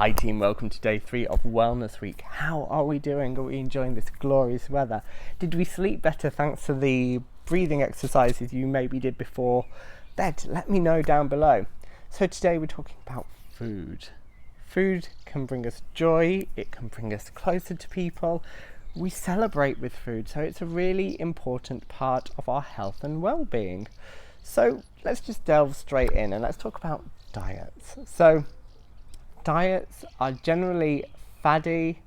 Hi team, welcome to day 3 of Wellness Week. How are we doing? Are we enjoying this glorious weather? Did we sleep better thanks to the breathing exercises you maybe did before bed? Let me know down below. So today we're talking about food. Food can bring us joy, it can bring us closer to people. We celebrate with food, so it's a really important part of our health and well-being. So let's just delve straight in and let's talk about diets. So diets are generally faddy,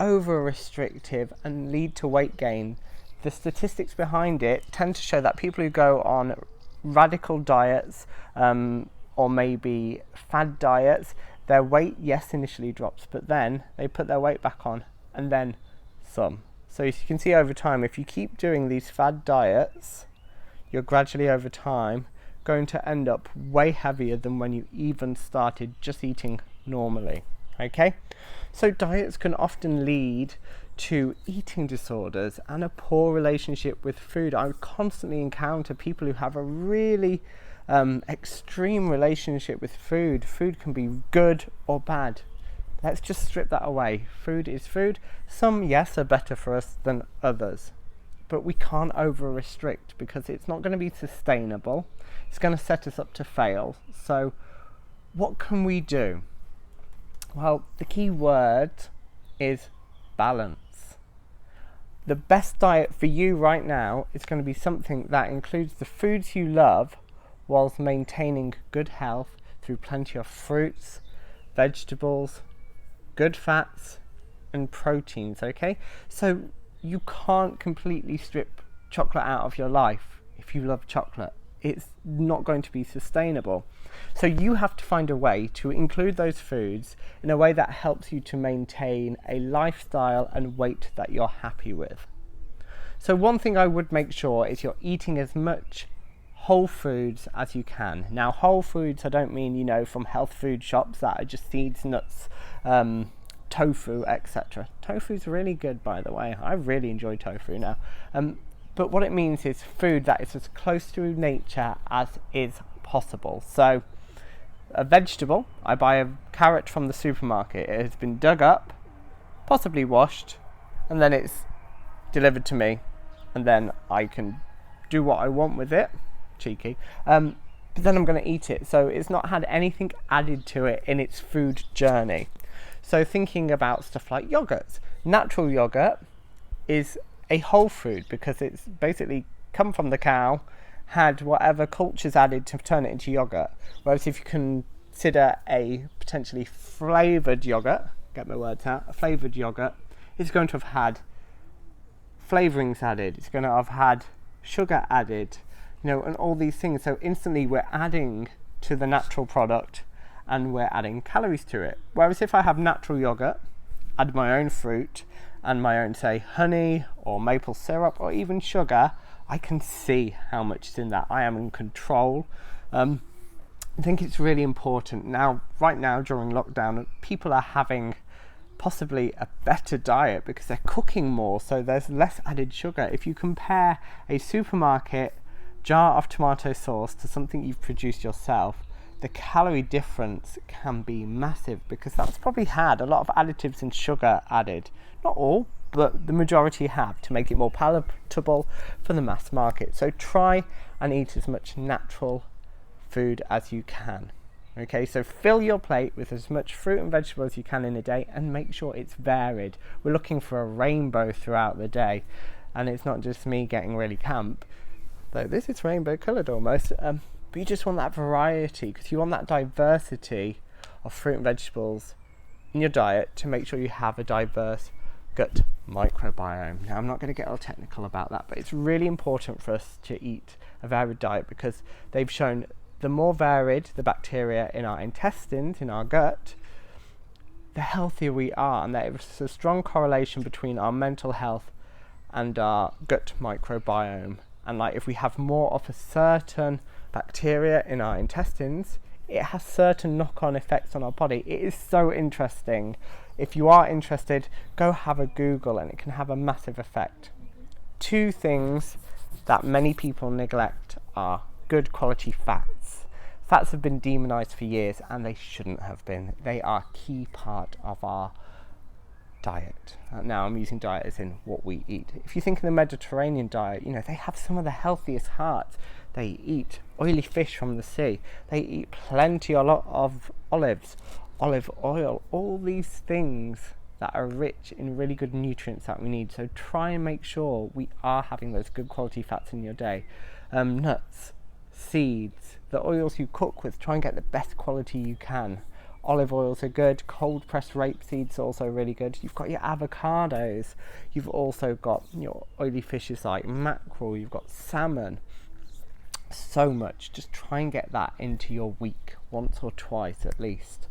over-restrictive and lead to weight gain. The statistics behind it tend to show that people who go on radical diets or maybe fad diets, their weight, yes, initially drops, but then they put their weight back on and then some. So as you can see over time, if you keep doing these fad diets, you're gradually over time going to end up way heavier than when you even started just eating normally. Okay, so diets can often lead to eating disorders and a poor relationship with food. I constantly encounter people who have a really extreme relationship with food. Food can be good or bad. Let's just strip that away. Food is food. Some, yes, are better for us than others, but we can't over restrict because it's not going to be sustainable. It's going to set us up to fail. So what can we do? Well, the key word is balance. The best diet for you right now is going to be something that includes the foods you love whilst maintaining good health through plenty of fruits, vegetables, good fats and proteins, okay? So you can't completely strip chocolate out of your life if you love chocolate. It's not going to be sustainable. So you have to find a way to include those foods in a way that helps you to maintain a lifestyle and weight that you're happy with. So one thing I would make sure is you're eating as much whole foods as you can. Now, whole foods, I don't mean, from health food shops that are just seeds, nuts, tofu, etc. Tofu's really good, by the way. I really enjoy tofu now. But what it means is food that is as close to nature as is possible. So a vegetable, I buy a carrot from the supermarket. It has been dug up, possibly washed, and then it's delivered to me, and then I can do what I want with it. Cheeky. But then I'm going to eat it. So it's not had anything added to it in its food journey. So thinking about stuff like yogurts. Natural yogurt is a whole food because it's basically come from the cow, had whatever cultures added to turn it into yogurt. Whereas if you consider a potentially flavoured yogurt, get my words out, a flavoured yogurt, it's going to have had flavourings added, it's going to have had sugar added, and all these things. So instantly we're adding to the natural product and we're adding calories to it. Whereas if I have natural yogurt, add my own fruit and my own, say, honey or maple syrup or even sugar, I can see how much is in that. I am in control. I think it's really important. Now, right now during lockdown, people are having possibly a better diet because they're cooking more, so there's less added sugar. If you compare a supermarket jar of tomato sauce to something you've produced yourself, the calorie difference can be massive because that's probably had a lot of additives and sugar added. Not all, but the majority have, to make it more palatable for the mass market. So try and eat as much natural food as you can. Okay, so fill your plate with as much fruit and vegetable as you can in a day and make sure it's varied. We're looking for a rainbow throughout the day, and it's not just me getting really camp, though this is rainbow coloured almost. But you just want that variety because you want that diversity of fruit and vegetables in your diet to make sure you have a diverse gut microbiome. Now, I'm not going to get all technical about that, but it's really important for us to eat a varied diet because they've shown the more varied the bacteria in our intestines, in our gut, the healthier we are, and there's a strong correlation between our mental health and our gut microbiome. And if we have more of a certain bacteria in our intestines, it has certain knock-on effects on our body. It is so interesting. If you are interested, go have a Google and it can have a massive effect. 2 things that many people neglect are good quality fats. Fats have been demonized for years, and they shouldn't have been. They are a key part of our diet. Now I'm using diet as in what we eat. If you think of the Mediterranean diet, they have some of the healthiest hearts. They eat oily fish from the sea. They eat plenty, a lot of olives, olive oil, all these things that are rich in really good nutrients that we need. So try and make sure we are having those good quality fats in your day. Nuts, seeds, the oils you cook with, try and get the best quality you can. Olive oils are good. Cold pressed rapeseeds are also really good. You've got your avocados. You've also got your oily fishes like mackerel. You've got salmon. So much. Just try and get that into your week once or twice at least.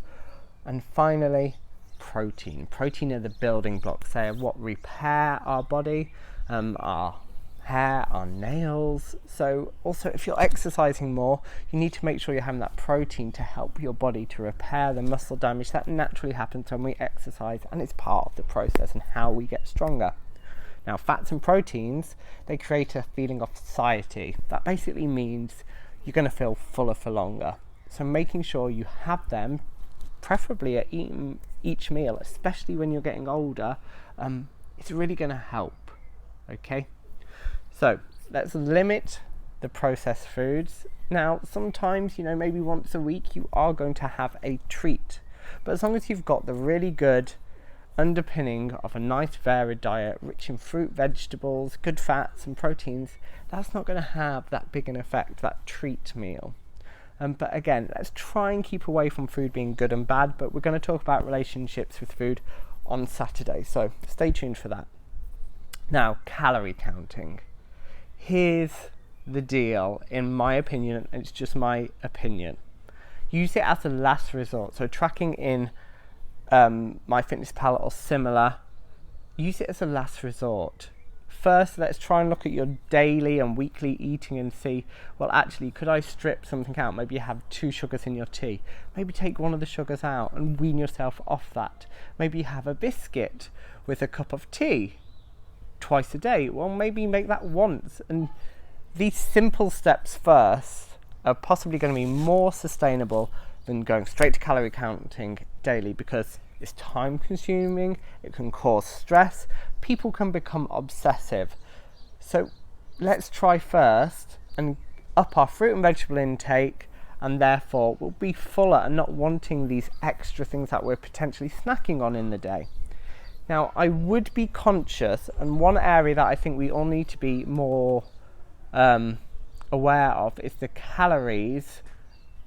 And finally, protein. Protein are the building blocks. They are what repair our body, our hair, our nails. So also, if you're exercising more, you need to make sure you're having that protein to help your body to repair the muscle damage that naturally happens when we exercise, and it's part of the process and how we get stronger. Now, fats and proteins, they create a feeling of satiety. That basically means you're going to feel fuller for longer. So making sure you have them, preferably at each meal, especially when you're getting older, it's really going to help. Okay? So let's limit the processed foods. Now, sometimes, maybe once a week you are going to have a treat. But as long as you've got the really good underpinning of a nice varied diet, rich in fruit, vegetables, good fats and proteins, that's not going to have that big an effect, that treat meal. But again, let's try and keep away from food being good and bad, but we're going to talk about relationships with food on Saturday. So stay tuned for that. Now, calorie counting. Here's the deal, in my opinion, and it's just my opinion. Use it as a last resort. So tracking in MyFitnessPal or similar, use it as a last resort. First, let's try and look at your daily and weekly eating and see, well, actually, could I strip something out? Maybe you have 2 sugars in your tea. Maybe take one of the sugars out and wean yourself off that. Maybe you have a biscuit with a cup of tea twice a day. Well, maybe make that once. And these simple steps first are possibly going to be more sustainable than going straight to calorie counting daily, because it's time consuming, it can cause stress, people can become obsessive. So let's try first and up our fruit and vegetable intake, and therefore we'll be fuller and not wanting these extra things that we're potentially snacking on in the day. Now, I would be conscious, and one area that I think we all need to be more aware of is the calories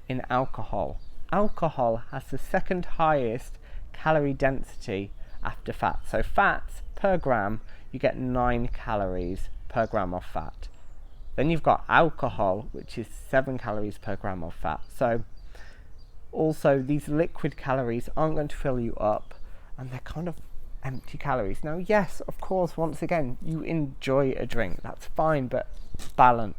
in alcohol. Alcohol has the second highest calorie density after fat. So fats per gram, you get 9 calories per gram of fat. Then you've got alcohol, which is 7 calories per gram of fat. So also these liquid calories aren't going to fill you up, and they're kind of empty calories. Now, yes, of course, once again, you enjoy a drink, that's fine, but balance.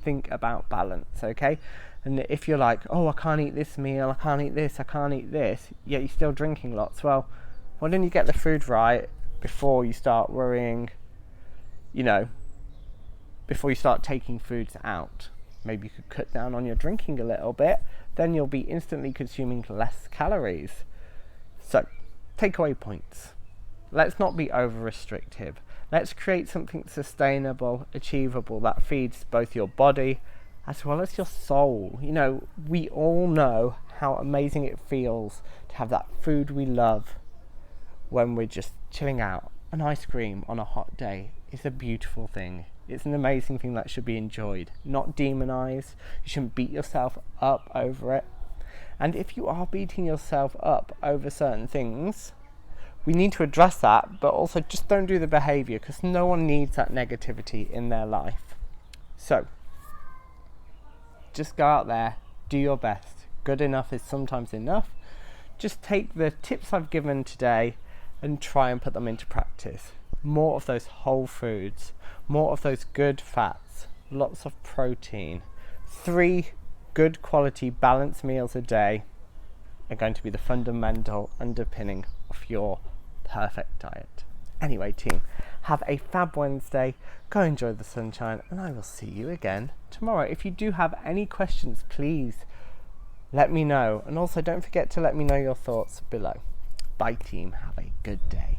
Think about balance, okay? And if you're like, oh, I can't eat this meal, I can't eat this, I can't eat this, yet you're still drinking lots, well, why don't you get the food right before you start worrying, before you start taking foods out? Maybe you could cut down on your drinking a little bit, then you'll be instantly consuming less calories. So, takeaway points. Let's not be over restrictive. Let's create something sustainable, achievable, that feeds both your body as well as your soul. We all know how amazing it feels to have that food we love when we're just chilling out. An ice cream on a hot day is a beautiful thing. It's an amazing thing that should be enjoyed, not demonized. You shouldn't beat yourself up over it. And if you are beating yourself up over certain things, we need to address that, but also just don't do the behavior, because no one needs that negativity in their life. So just go out there, do your best. Good enough is sometimes enough. Just take the tips I've given today and try and put them into practice. More of those whole foods, more of those good fats, lots of protein. 3 good quality balanced meals a day are going to be the fundamental underpinning of your perfect diet. Anyway, team, Have a fab Wednesday. Go enjoy the sunshine, and I will see you again tomorrow. If you do have any questions, please let me know. And also don't forget to let me know your thoughts below. Bye team, have a good day.